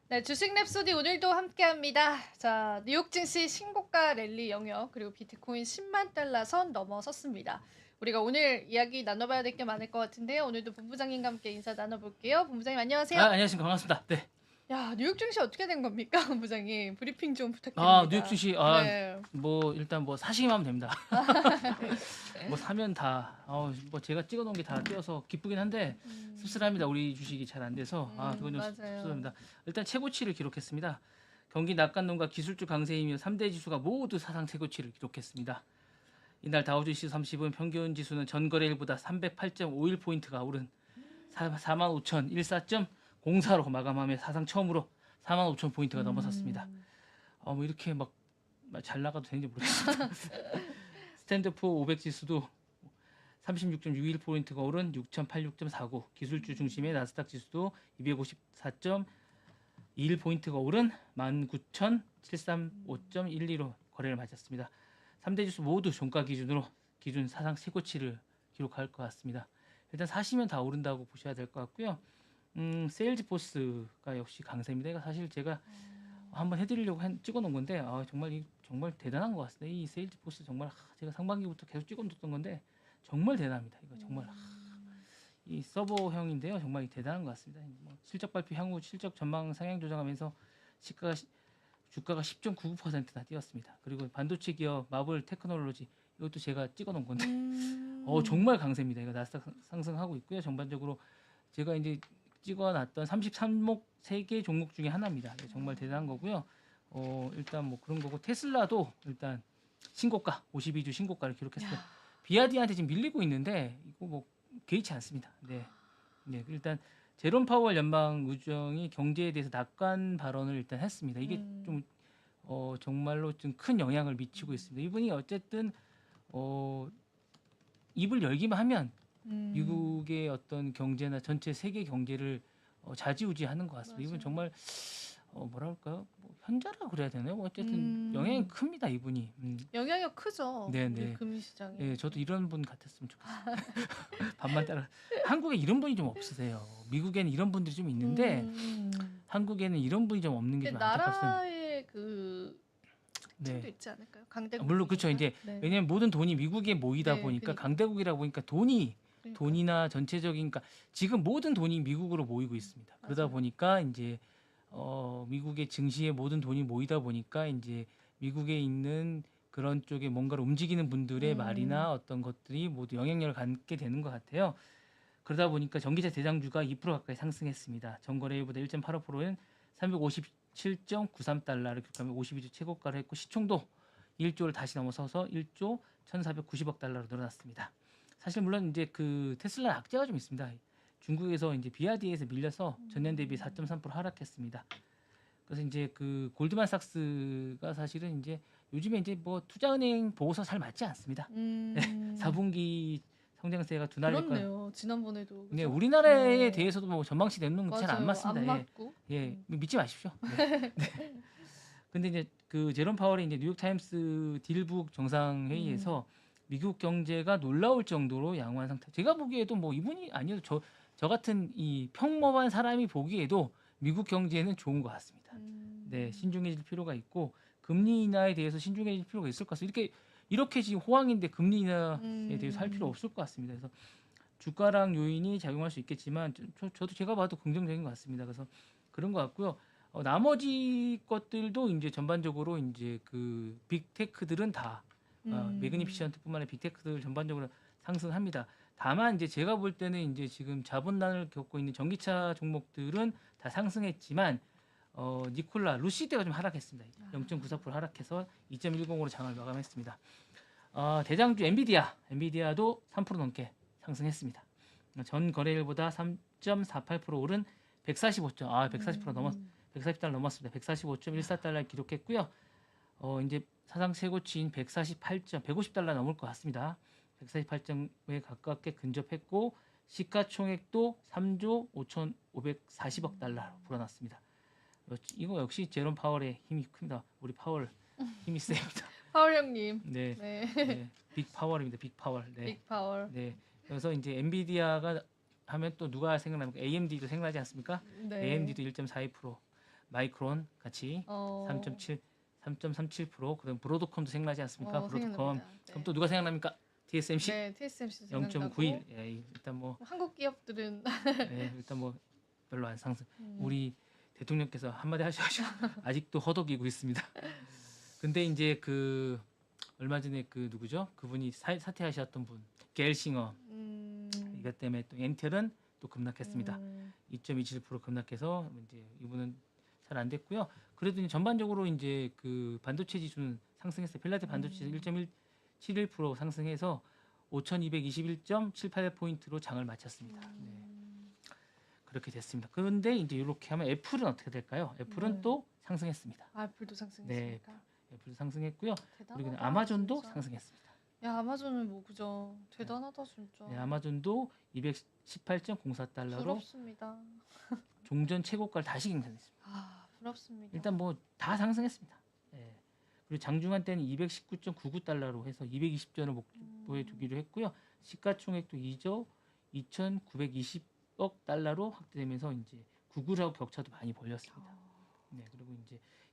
네, 주식 랩소디 오늘도 함께합니다. 자, 뉴욕 증시 신고가 랠리 영역 그리고 비트코인 10만 달러 선 넘어섰습니다. 우리가 오늘 이야기 나눠봐야 될 게 많을 것 같은데요. 오늘도 본부장님과 함께 인사 나눠볼게요. 본부장님 안녕하세요. 안녕하십니까. 반갑습니다. 네. 야, 뉴욕 증시 어떻게 된 겁니까, 본부장님? 브리핑 좀 부탁드립니다. 뉴욕 증시 네. 뭐 일단 뭐 사시기만 하면 됩니다. 뭐 사면 다 뭐 제가 찍어놓은 게 다 떼어서 기쁘긴 한데 씁쓸합니다. 우리 주식이 잘 안 돼서 그건 좀 맞아요. 씁쓸합니다. 일단 최고치를 기록했습니다. 경기 낙관론과 기술주 강세이며 3대 지수가 모두 사상 최고치를 기록했습니다. 이날 다우지수 30은 평균 지수는 전거래일보다 308.51포인트가 오른 45,014.04로 마감하며 사상 처음으로 45,000포인트가 넘어섰습니다. 뭐 이렇게 막 잘 나가도 되는지 모르겠습니다. 스탠드프 500 지수도 36.61포인트가 오른 6,086.49, 기술주 중심의 나스닥 지수도 254.21포인트가 오른 19,735.12로 거래를 마쳤습니다. 3대 지수 모두 종가 기준 사상 최고치를 기록할 것 같습니다. 일단 사시면 다 오른다고 보셔야 될 것 같고요. 세일즈포스가 역시 강세입니다. 이거 사실 제가 한번 해드리려고 찍어놓은 건데 정말 대단한 것 같습니다. 이 세일즈포스 정말 제가 상반기부터 계속 찍어놓던 건데 정말 대단합니다. 이거 정말 이 서버형인데요. 정말 대단한 것 같습니다. 뭐 실적 발표 향후 실적 전망 상향 조정하면서 주가가 10.99%나 뛰었습니다. 그리고 반도체 기업 마블 테크놀로지 이것도 제가 찍어놓은 건데 정말 강세입니다. 이거 나스닥 상승하고 있고요. 전반적으로 제가 이제 찍어놨던 33목 3개 종목 중에 하나입니다. 정말 대단한 거고요. 일단 뭐 그런 거고 테슬라도 일단 신고가 52주 신고가를 기록했어요. 비아디한테 지금 밀리고 있는데 이거 뭐 개의치 않습니다. 네, 일단 제롬 파월 연방 의장이 경제에 대해서 낙관 발언을 일단 했습니다. 이게 좀 정말로 좀 큰 영향을 미치고 있습니다. 이분이 어쨌든 입을 열기만 하면 미국의 어떤 경제나 전체 세계 경제를 좌지우지하는 것 같습니다. 이분 정말 뭐라 할까요? 뭐 현자라 그래야 되나요? 어쨌든 영향이 큽니다. 이분이. 영향이 크죠. 네네. 금리 시장에. 네, 저도 이런 분 같았으면 좋겠어요. 반만 따라. 한국에 이런 분이 좀 없으세요. 미국에는 이런 분들이 좀 있는데 한국에는 이런 분이 좀 없는 게 좀 안타깝습니다. 나라의 그 특징도 있지 않을까요? 강대국. 물론 그렇죠. 이제 왜냐면 모든 돈이 미국에 모이다 네, 보니까 그러니까. 강대국이라 보니까 돈이 그러니까요. 돈이나 전체적인 그러니까 지금 모든 돈이 미국으로 모이고 있습니다. 그러다 맞아요. 보니까 이제 미국의 증시에 모든 돈이 모이다 보니까 이제 미국에 있는 그런 쪽에 뭔가를 움직이는 분들의 말이나 어떤 것들이 모두 영향력을 갖게 되는 것 같아요. 그러다 보니까 전기차 대장주가 2% 가까이 상승했습니다. 전거래일보다 1.85%는 357.93달러를 기록하며 52주 최고가를 했고 시총도 1조를 다시 넘어서서 1조 1,490억 달러로 늘어났습니다. 사실 물론 이제 그 테슬라 악재가 좀 있습니다. 중국에서 이제 비아디에서 밀려서 전년 대비 4.3% 하락했습니다. 그래서 이제 그 골드만삭스가 사실은 이제 요즘에 이제 뭐 투자은행 보고서 잘 맞지 않습니다. 음. 4분기 성장세가 둔화될 거. 그렇네요. 지난번에도 네, 그죠? 우리나라에 대해서도 뭐 전망치 내놓는 거 잘 안 맞아요. 맞습니다. 안 예, 맞고. 예, 믿지 마십시오. 네. 근데 이제 그 제롬 파월이 이제 뉴욕 타임스 딜북 정상 회의에서 미국 경제가 놀라울 정도로 양호한 상태. 제가 보기에도 뭐 이분이 아니어도 저 같은 이 평범한 사람이 보기에도 미국 경제는 좋은 것 같습니다. 네, 신중해질 필요가 있고 금리 인하에 대해서 신중해질 필요가 있을 것 같습니다. 이렇게 지금 호황인데 금리 인하에 대해서 할 필요 없을 것 같습니다. 그래서 주가랑 요인이 작용할 수 있겠지만 저도 제가 봐도 긍정적인 것 같습니다. 그래서 그런 것 같고요. 나머지 것들도 이제 전반적으로 이제 그 빅테크들은 다 매그니피션트뿐만 아니라 빅테크들 전반적으로 상승합니다. 다만 이제 제가 볼 때는 이제 지금 자본난을 겪고 있는 전기차 종목들은 다 상승했지만 니콜라 루시드가 좀 하락했습니다. 0.94% 하락해서 2.10으로 장을 마감했습니다. 대장주 엔비디아도 3% 넘게 상승했습니다. 전 거래일보다 3.48% 오른 145점, 140달러 넘었습니다. 145.14달러 기록했고요. 이제 사상 최고치인 150달러 넘을 것 같습니다. 148점에 가깝게 근접했고 시가총액도 3조 5,540억 달러로 불어났습니다. 이거 역시 제롬 파월의 힘이 큽니다. 우리 파월 힘이 셉니다. 파월 형님. 네, 네. 네, 빅 파월입니다. 빅 파월. 네, 빅 파월. 네. 그래서 이제 엔비디아가 하면 또 누가 생각납니까? AMD도 생각나지 않습니까? 네. AMD도 1.42%, 마이크론 같이 어. 3.37%, 그다음 브로드컴도 생각나지 않습니까? 브로드컴. 생각납니다. 그럼 또 누가 생각납니까? TSMC 네, TSMC 생각나고 0.91. 예, 일단 뭐 한국 기업들은 일단 뭐 별로 안 상승. 우리 대통령께서 한마디 하셔가지고 아직도 허덕이고 있습니다. 근데 이제 그 얼마 전에 그 누구죠? 그분이 사퇴하셨던 분, 겔싱어. 이것 때문에 또 엔텔은 또 급락했습니다. 2.27% 급락해서 이제 이분은 잘 안 됐고요. 그래도 이제 전반적으로 이제 그 반도체 지수는 상승했어요. 펠라티 반도체 지수 1.71% 상승해서 5,221.78포인트로 장을 마쳤습니다. 네. 그렇게 됐습니다. 그런데 이제 이렇게 하면 애플은 어떻게 될까요? 애플은 네. 또 상승했습니다. 애플도 상승했습니까? 애플도 상승했고요. 대단하다. 그리고 아마존도 진짜. 상승했습니다. 야, 아마존은 뭐 그죠? 대단하다 진짜. 네, 아마존도 218.04달러로 부럽습니다. 종전 최고가를 다시 경신했습니다. 부럽습니다. 일단 뭐 다 상승했습니다. 예. 그리고 장중한 때는 219.99달러로 해서 220전을 목표에 두기로 했고요. 시가총액도 2조 2,920억 달러로 확대되면서 이제 구글하고 격차도 많이 벌렸습니다. 네, 그리고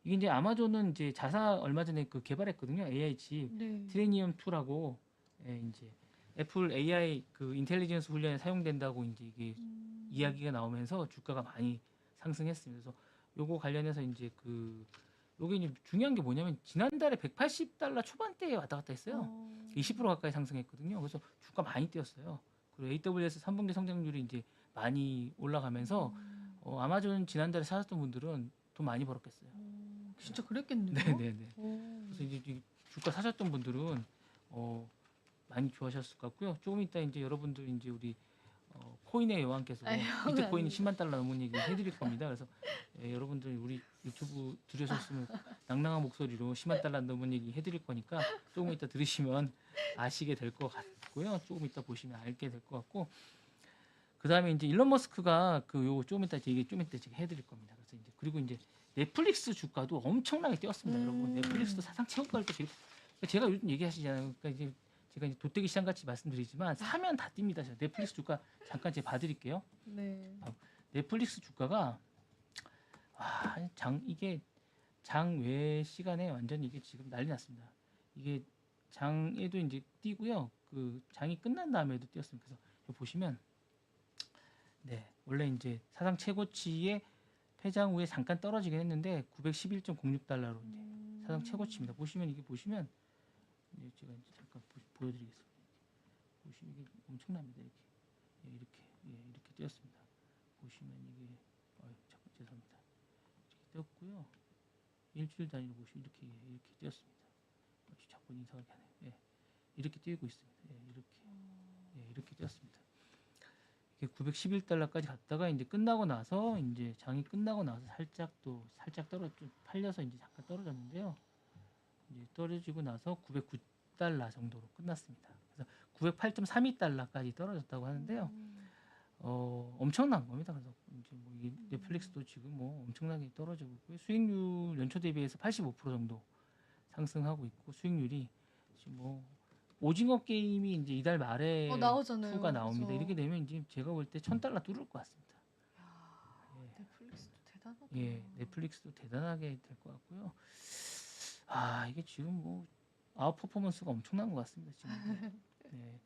이게 이제 아마존은 이제 자사 얼마 전에 그 개발했거든요. AI 칩 네. 트레니엄 2라고 이제 애플 AI 그 인텔리전스 훈련에 사용된다고 이제 이게 이야기가 나오면서 주가가 많이 상승했습니다. 그래서 요거 관련해서 이제 그 요게 이제 중요한 게 뭐냐면 지난달에 180달러 초반대에 왔다 갔다 했어요. 20% 가까이 상승했거든요. 그래서 주가 많이 뛰었어요. 그리고 AWS 3분기 성장률이 이제 많이 올라가면서 아마존 지난달에 사셨던 분들은 돈 많이 벌었겠어요. 진짜 그랬겠네요. 네네네. 그래서 이제 이 주가 사셨던 분들은 많이 좋아하셨을 것 같고요. 조금 이따 이제 여러분들 이제 우리 코인의 여왕께서 비트코인이 10만 달러 넘은 얘기 해드릴 겁니다. 그래서 여러분들 우리 유튜브 들으셨으면 낭낭한 목소리로 10만 달러 넘은 얘기 해드릴 거니까 조금 이따 들으시면 아시게 될 것 같고요. 조금 이따 보시면 알게 될 것 같고 그 다음에 이제 일론 머스크가 그 요 조금 이따 얘기 좀 이따 제가 해드릴 겁니다. 그래서 이제 그리고 이제 넷플릭스 주가도 엄청나게 뛰었습니다, 여러분. 넷플릭스도 사상 최고가를 또 기록. 제가 요즘 얘기하시잖아요. 그러니까 이제 제가 이제 도떼기 시장 같이 말씀드리지만 사면 다 뜁니다. 저 넷플릭스 주가 잠깐 제가 봐드릴게요. 네. 넷플릭스 주가가 이게 장외 시간에 완전 이게 지금 난리 났습니다. 이게 장에도 이제 뛰고요. 그 장이 끝난 다음에도 뛰었습니다. 그래서 이거 보시면 네 원래 이제 사상 최고치의 폐장 후에 잠깐 떨어지긴 했는데 911.06달러로 이제 사상 최고치입니다. 보시면 이게 보시면 이제 제가 이제 잠깐 보여드리겠습니다. 보시면 이게 엄청납니다. 이렇게 이렇게 뛰었습니다. 보시면 이게 잠깐 죄송합니다. 이렇게 뛰었고요. 일주일 단위로 보시면 이렇게 뛰었습니다. 자꾸 이상하게 하네요. 예, 이렇게 뛰고 있습니다. 이렇게 뛰었습니다. 이게 911달러까지 갔다가 이제 끝나고 나서 이제 장이 끝나고 나서 살짝 좀 팔려서 이제 잠깐 떨어졌는데요. 이제 떨어지고 나서 909달러 정도로 끝났습니다. 그래서 908.32달러까지 떨어졌다고 하는데요. 엄청난 겁니다. 그래서 이제 뭐 이 넷플릭스도 지금 뭐 엄청나게 떨어지고 있고요. 수익률 연초 대비해서 85% 정도 상승하고 있고 수익률이 지금 뭐 오징어 게임이 이제 이달 말에 나오잖아요. 2가 나옵니다. 그래서. 이렇게 되면 이제 제가 볼 때 1,000달러 뚫을 것 같습니다. 넷플릭스도 대단하다. 예, 넷플릭스도 대단하게 될 것 같고요. 아 이게 지금 뭐 아웃 퍼포먼스가 엄청난 것 같습니다. 지금. 네.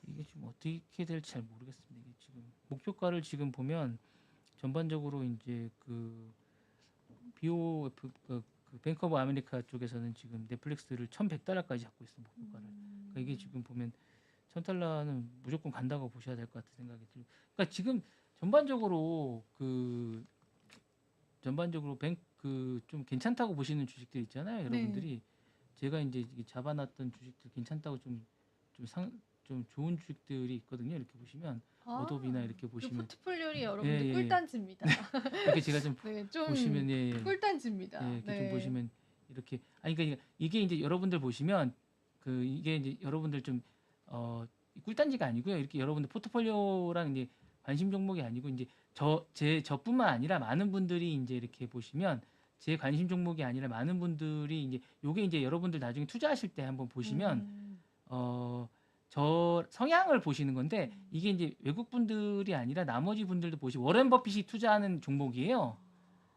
이게 지금 어떻게 될지 잘 모르겠습니다. 이게 지금 목표가를 지금 보면 전반적으로 이제 그 BOF 그 뱅크 오브 아메리카 쪽에서는 지금 넷플릭스를 1,100달러까지 잡고 있어 목표가를. 그러니까 이게 지금 보면 1,000달러는 무조건 간다고 보셔야 될 것 같은 생각이 들고. 그러니까 지금 전반적으로 좀 괜찮다고 보시는 주식들 있잖아요, 여러분들이. 제가 이제 잡아놨던 주식들 괜찮다고 좀 좋은 주식들이 있거든요. 이렇게 보시면 어도비나 이렇게 그 보시면 포트폴리오이 여러분들 예. 꿀단지입니다. 이렇게 제가 좀 네, 좀 보시면 예. 꿀단지입니다. 예, 이렇게 네. 좀 보시면 이렇게 그러니까 이게 이제 여러분들 보시면 이게 이제 여러분들 좀 꿀단지가 아니고요. 이렇게 여러분들 포트폴리오랑 이제 관심 종목이 아니고 이제 저뿐만 아니라 많은 분들이 이제 이렇게 보시면 제 관심 종목이 아니라 많은 분들이 이제 요게 이제 여러분들 나중에 투자하실 때 한번 보시면 저 성향을 보시는 건데 이게 이제 외국 분들이 아니라 나머지 분들도 보시고 워렌 버핏이 투자하는 종목이에요.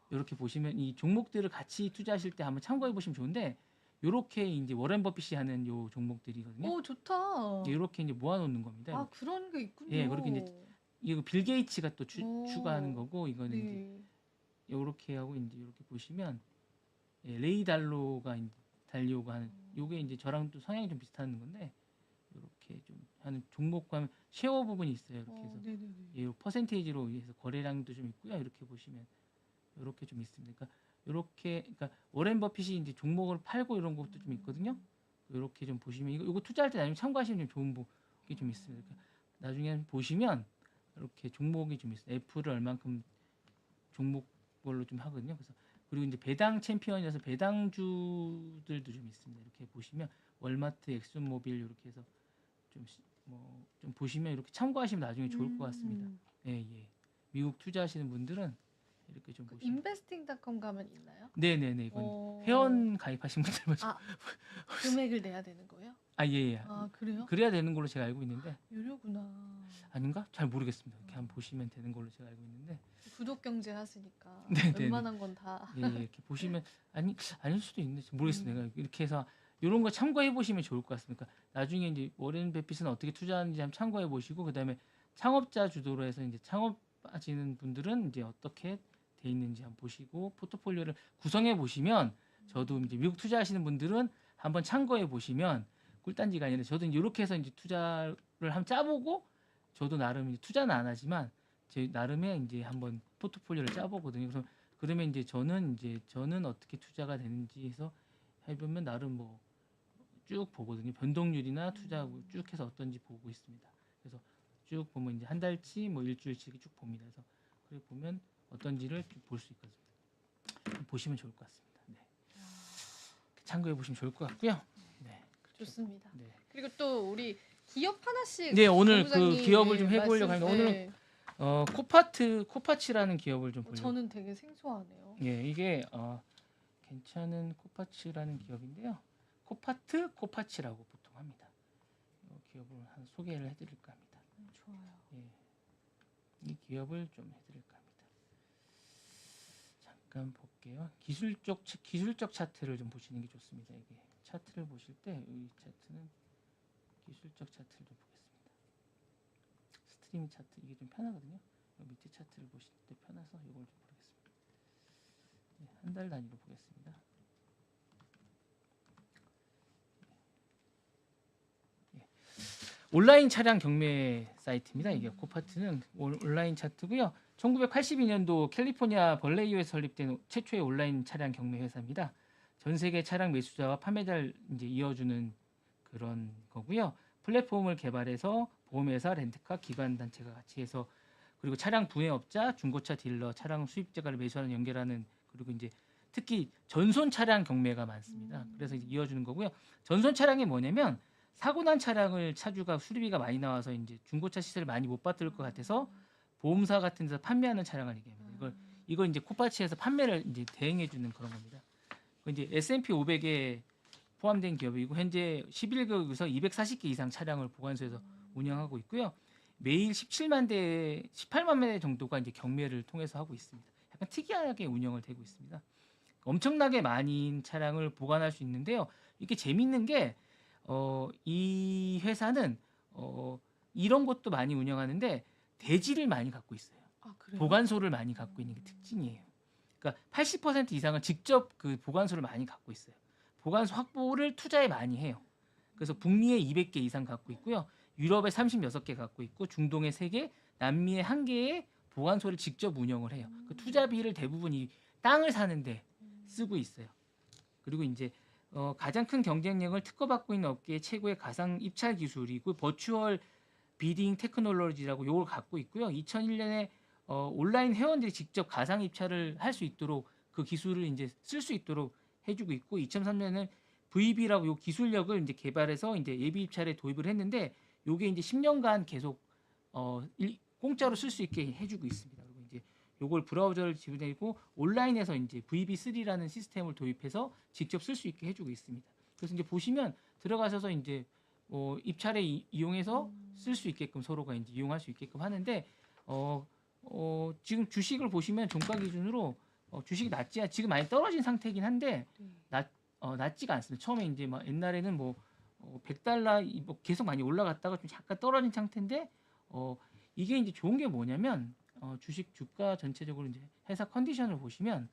이렇게 보시면 이 종목들을 같이 투자하실 때 한번 참고해 보시면 좋은데 요렇게 이제 워렌 버핏이 하는 요 종목들이거든요. 오, 좋다. 이렇게 이제 모아놓는 겁니다. 아, 그런 게 있군요. 예, 그렇게 이제 이거 빌 게이츠가 또 추가하는 거고 이거는 이제 네. 요렇게 하고 이제 이렇게 보시면 레이 달리오가 하는 요게 이제 저랑 또 성향이 좀 비슷한 건데 이렇게 좀 하는 종목과 하면 쉐어 부분이 있어요. 이렇게 해서 네네네. 퍼센테이지로 해서 거래량도 좀 있고요. 이렇게 보시면 이렇게 좀 있습니다. 그러니까 이렇게 워렌 버핏이 이제 종목을 팔고 이런 것도 좀 있거든요. 이렇게 좀 보시면 이거 투자할 때 나중에 참고하시면 좀 좋은 게 좀 있습니다. 그러니까 나중에 보시면 이렇게 종목이 좀 있어요. 애플을 얼만큼 종목별로 좀 하거든요. 그래서 그리고 이제 배당 챔피언이라서 배당주들도 좀 있습니다. 이렇게 보시면 월마트, 엑슨모빌 이렇게 해서 좀 보시면 이렇게 참고하시면 나중에 좋을 것 같습니다. 예. 미국 투자하시는 분들은 이렇게 좀 보시면. investing.com 가면 있나요? 네네네. 이건 회원 가입하신 분들 먼저. 금액을 내야 되는 거예요? 예. 아, 그래요? 그래야 되는 걸로 제가 알고 있는데. 유료구나. 아닌가? 잘 모르겠습니다. 이렇게 한번 보시면 되는 걸로 제가 알고 있는데. 구독 경제 하시니까 네네네. 웬만한 건 다. 예, 이렇게 보시면 아닐 수도 있는데 모르겠습니다. 이렇게 해서 이런 거 참고해 보시면 좋을 것 같습니다. 나중에 이제 워렌 버핏은 어떻게 투자하는지 한번 참고해 보시고 그다음에 창업자 주도로 해서 이제 창업하시는 분들은 이제 어떻게 돼 있는지 한번 보시고 포트폴리오를 구성해 보시면 저도 이제 미국 투자하시는 분들은 한번 참고해 보시면 꿀단지가 아니라 저도 이렇게 해서 이제 투자를 한번 짜보고 저도 나름 이제 투자는 안 하지만 제 나름의 이제 한번 포트폴리오를 짜보거든요. 그래서 그러면 이제 저는 어떻게 투자가 되는지 해서 해보면 나름 뭐 쭉 보거든요. 변동률이나 투자 쭉 해서 어떤지 보고 있습니다. 그래서 쭉 보면 이제 한 달치 뭐 일주일치 쭉 봅니다. 그래서 그래 보면 어떤지를 볼 수 있거든요. 보시면 좋을 것 같습니다. 네. 참고해 보시면 좋을 것 같고요. 네. 좋습니다. 네. 그리고 또 우리 기업 하나씩 네, 오늘 본부장님, 그 기업을 좀 해보려고 말씀- 하는데 오늘은 코파치라는 기업을 좀 보려고. 저는 되게 생소하네요. 예, 이게 괜찮은 코파치라는 기업인데요. 코파치라고 보통 합니다. 이 기업을 한 소개를 해드릴까 합니다. 좋아요. 예, 이 기업을 좀 해드릴까 합니다. 잠깐 볼게요. 기술적 차트를 좀 보시는 게 좋습니다. 이게 차트를 보실 때 이 차트는 기술적 차트를 좀 보겠습니다. 스트리밍 차트 이게 좀 편하거든요. 밑에 차트를 보실 때 편해서 이걸 좀 보겠습니다. 네, 한 달 단위로 보겠습니다. 온라인 차량 경매 사이트입니다. 이게 코파트는 온라인 차트고요. 1982년도 캘리포니아 벌레이오에 설립된 최초의 온라인 차량 경매 회사입니다. 전 세계 차량 매수자와 판매자를 이제 이어주는 그런 거고요. 플랫폼을 개발해서 보험회사, 렌트카, 기관 단체가 같이 해서 그리고 차량 분해업자, 중고차 딜러, 차량 수입자가 매수하는 연결하는 그리고 이제 특히 전손 차량 경매가 많습니다. 그래서 이제 이어주는 거고요. 전손 차량이 뭐냐면 사고 난 차량을 차주가 수리비가 많이 나와서 이제 중고차 시세를 많이 못 받을 것 같아서 보험사 같은 데서 판매하는 차량을 얘기합니다. 이걸 이제 코파치에서 판매를 이제 대행해 주는 그런 겁니다. 이제 S&P 500에 포함된 기업이고 현재 11개국에서 240개 이상 차량을 보관소에서 운영하고 있고요. 매일 17만 대, 18만 대 정도가 이제 경매를 통해서 하고 있습니다. 약간 특이하게 운영을 되고 있습니다. 엄청나게 많은 차량을 보관할 수 있는데요. 이게 재밌는 게 이 회사는 이런 것도 많이 운영하는데 대지를 많이 갖고 있어요. 아, 그래요? 보관소를 많이 갖고 있는 게 특징이에요. 그러니까 80% 이상은 직접 그 보관소를 많이 갖고 있어요. 보관소 확보를 투자에 많이 해요. 그래서 북미에 200개 이상 갖고 있고요. 유럽에 36개 갖고 있고 중동에 3개, 남미에 1개의 보관소를 직접 운영을 해요. 그 투자비를 대부분 이 땅을 사는데 쓰고 있어요. 그리고 이제 가장 큰 경쟁력을 특허받고 있는 업계의 최고의 가상 입찰 기술이고 버추얼 비딩 테크놀로지라고 이걸 갖고 있고요. 2001년에 온라인 회원들이 직접 가상 입찰을 할 수 있도록 그 기술을 이제 쓸 수 있도록 해주고 있고 2003년에는 VB라고 요 기술력을 이제 개발해서 이제 예비 입찰에 도입을 했는데 요게 이제 10년간 계속 공짜로 쓸 수 있게 해주고 있습니다. 그리고 이제 요걸 브라우저를 지원되고 온라인에서 이제 VB3라는 시스템을 도입해서 직접 쓸 수 있게 해주고 있습니다. 그래서 이제 보시면 들어가셔서 이제 입찰에 이용해서 쓸 수 있게끔 서로가 이제 이용할 수 있게끔 하는데 지금 주식을 보시면 종가 기준으로 주식이 지금 많이 떨어진 상태이긴 한데 낮지가 않습니다. 처음에 이제 막 옛날에는 뭐 $100 뭐 계속 많이 올라갔다가 좀 잠깐 떨어진 상태인데 이게 이제 좋은 게 뭐냐면 주식 주가 전체적으로 이제 회사 컨디션을 보시면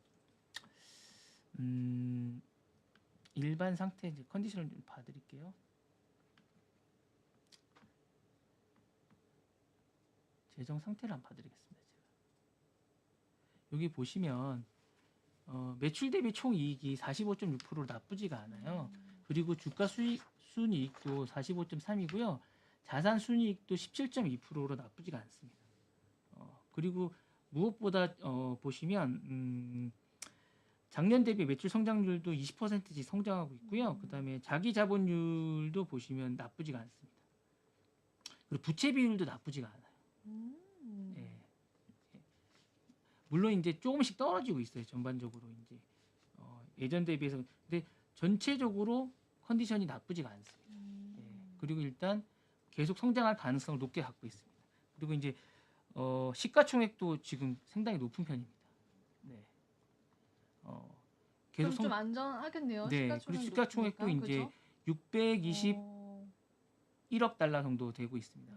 일반 상태 이제 컨디션을 좀 봐드릴게요. 재정 상태를 한번 봐드리겠습니다. 여기 보시면 매출 대비 총 이익이 45.6%로 나쁘지가 않아요. 그리고 주가 순이익도 45.3이고요. 자산 순이익도 17.2%로 나쁘지가 않습니다. 그리고 무엇보다 보시면 작년 대비 매출 성장률도 20%씩 성장하고 있고요. 그다음에 자기 자본율도 보시면 나쁘지가 않습니다. 그리고 부채 비율도 나쁘지가 않아요. 예. 물론 이제 조금씩 떨어지고 있어요. 전반적으로 이제 예전 대비해서 근데 전체적으로 컨디션이 나쁘지가 않습니다. 예. 그리고 일단 계속 성장할 가능성을 높게 갖고 있습니다. 그리고 이제 시가총액도 지금 상당히 높은 편입니다. 네. 그럼 좀 안전하겠네요. 네. 그리고 시가총액도 높으니까, 이제 그죠? 621억 달러 정도 되고 있습니다.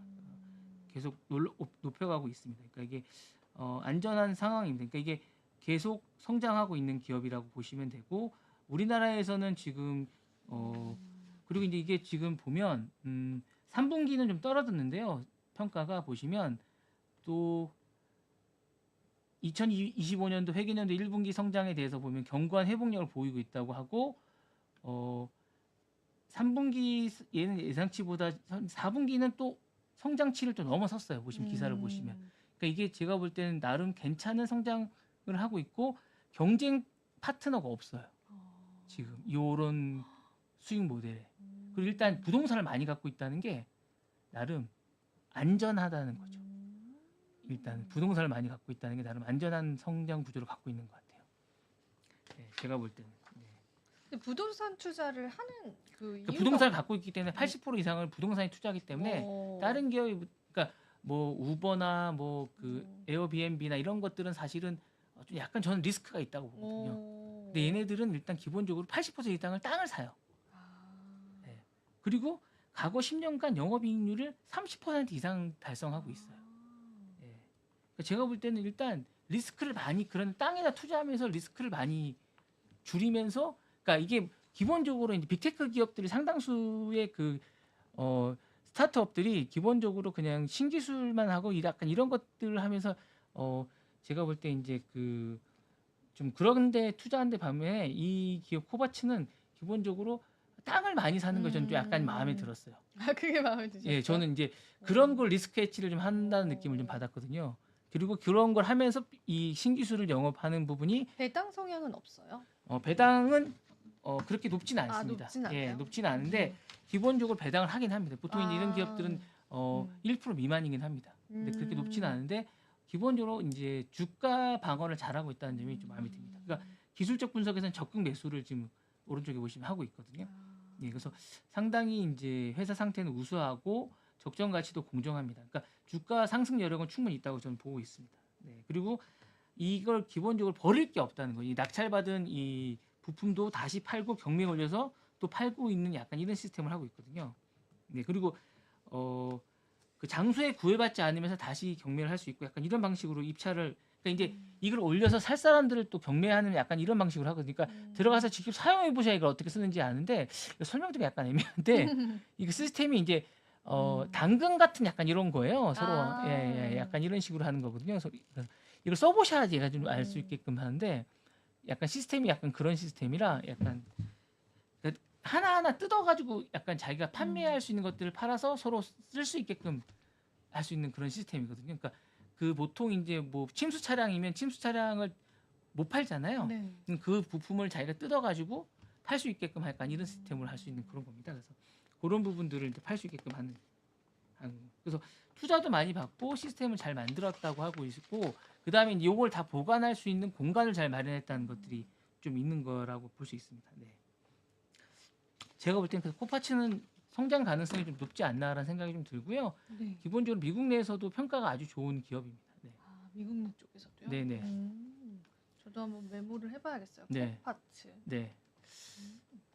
계속 높여가고 있습니다. 그러니까 이게 안전한 상황입니다. 그러니까 이게 계속 성장하고 있는 기업이라고 보시면 되고 우리나라에서는 지금 그리고 이제 이게 지금 보면 3분기는 좀 떨어졌는데요. 평가가 보시면 또 2025년도 회계년도 1분기 성장에 대해서 보면 견고한 회복력을 보이고 있다고 하고 3분기 얘는 예상치보다 4분기는 또 성장치를 또 넘어섰어요. 보시면 기사를 보시면. 그러니까 이게 제가 볼 때는 나름 괜찮은 성장을 하고 있고 경쟁 파트너가 없어요. 지금 이런 수익 모델에. 그리고 일단 부동산을 많이 갖고 있다는 게 나름 안전하다는 거죠. 일단 부동산을 많이 갖고 있다는 게 나름 안전한 성장 구조를 갖고 있는 것 같아요. 네, 제가 볼 때는. 네. 근데 부동산 투자를 하는 그 이유가 부동산을 갖고 있기 때문에 80% 이상을 부동산에 투자하기 때문에 다른 기업이 그러니까 뭐 우버나 뭐 그 에어비앤비나 이런 것들은 사실은 좀 약간 저는 리스크가 있다고 보거든요. 근데 얘네들은 일단 기본적으로 80% 이상을 땅을 사요. 네. 그리고 과거 10년간 영업이익률을 30% 이상 달성하고 있어요. 제가 볼 때는 일단 리스크를 많이 그런 땅에다 투자하면서 리스크를 많이 줄이면서 그러니까 이게 기본적으로 이제 빅테크 기업들이 상당수의 스타트업들이 기본적으로 그냥 신기술만 하고 약간 이런 것들을 하면서 제가 볼 때 이제 좀 그런데 투자한데 반면에 이 기업 코바츠는 기본적으로 땅을 많이 사는 거 저는 좀 약간 마음에 들었어요. 아, 그게 마음에 드셨어요? 예, 저는 이제 그런 음. 걸 리스크 해치를 좀 한다는 느낌을 좀 받았거든요. 그리고 그런 걸 하면서 이 신기술을 영업하는 부분이 배당 성향은 없어요? 배당은 그렇게 높지는 아, 않습니다. 높진 예, 않아요? 높지는 않은데 기본적으로 배당을 하긴 합니다. 보통 이제 이런 아. 기업들은 1% 미만이긴 합니다. 근데 그렇게 높지는 않은데 기본적으로 이제 주가 방어를 잘하고 있다는 점이 좀 마음에 듭니다. 그러니까 기술적 분석에서는 적극 매수를 지금 오른쪽에 보시면 하고 있거든요. 예, 그래서 상당히 이제 회사 상태는 우수하고 적정 가치도 공정합니다. 그러니까 주가 상승 여력은 충분히 있다고 저는 보고 있습니다. 네, 그리고 이걸 기본적으로 버릴 게 없다는 거예요. 이 낙찰받은 이 부품도 다시 팔고 경매에 올려서 또 팔고 있는 약간 이런 시스템을 하고 있거든요. 네, 그리고 그 장소에 구애받지 않으면서 다시 경매를 할 수 있고 약간 이런 방식으로 입찰을 그러니까 이제 이걸 올려서 살 사람들을 또 경매하는 약간 이런 방식으로 하거든요. 그러니까 들어가서 직접 사용해 보셔야 이걸 어떻게 쓰는지 아는데 설명드리기 약간 애매한데 이거 시스템이 이제 당근 같은 약간 이런 거예요. 서로 아. 예, 약간 이런 식으로 하는 거거든요. 그래서 이걸 써보셔야지 얘가 좀 알 수 있게끔 하는데 약간 시스템이 약간 그런 시스템이라 약간 하나하나 뜯어가지고 약간 자기가 판매할 수 있는 것들을 팔아서 서로 쓸 수 있게끔 할 수 있는 그런 시스템이거든요. 그러니까 그 보통 이제 뭐 침수 차량이면 침수 차량을 못 팔잖아요. 네. 그 부품을 자기가 뜯어가지고 팔 수 있게끔 약간 이런 시스템을 할 수 있는 그런 겁니다. 그래서 그런 부분들을 팔 수 있게끔 하는 그래서 투자도 많이 받고 시스템을 잘 만들었다고 하고 있고 그 다음에 이걸 다 보관할 수 있는 공간을 잘 마련했다는 것들이 좀 있는 거라고 볼 수 있습니다. 네. 제가 볼 때는 코파츠는 성장 가능성이 좀 높지 않나라는 생각이 좀 들고요. 네. 기본적으로 미국 내에서도 평가가 아주 좋은 기업입니다. 네. 아, 미국 내 쪽에서도요? 네네. 저도 한번 메모를 해봐야겠어요. 네. 코파츠. 네.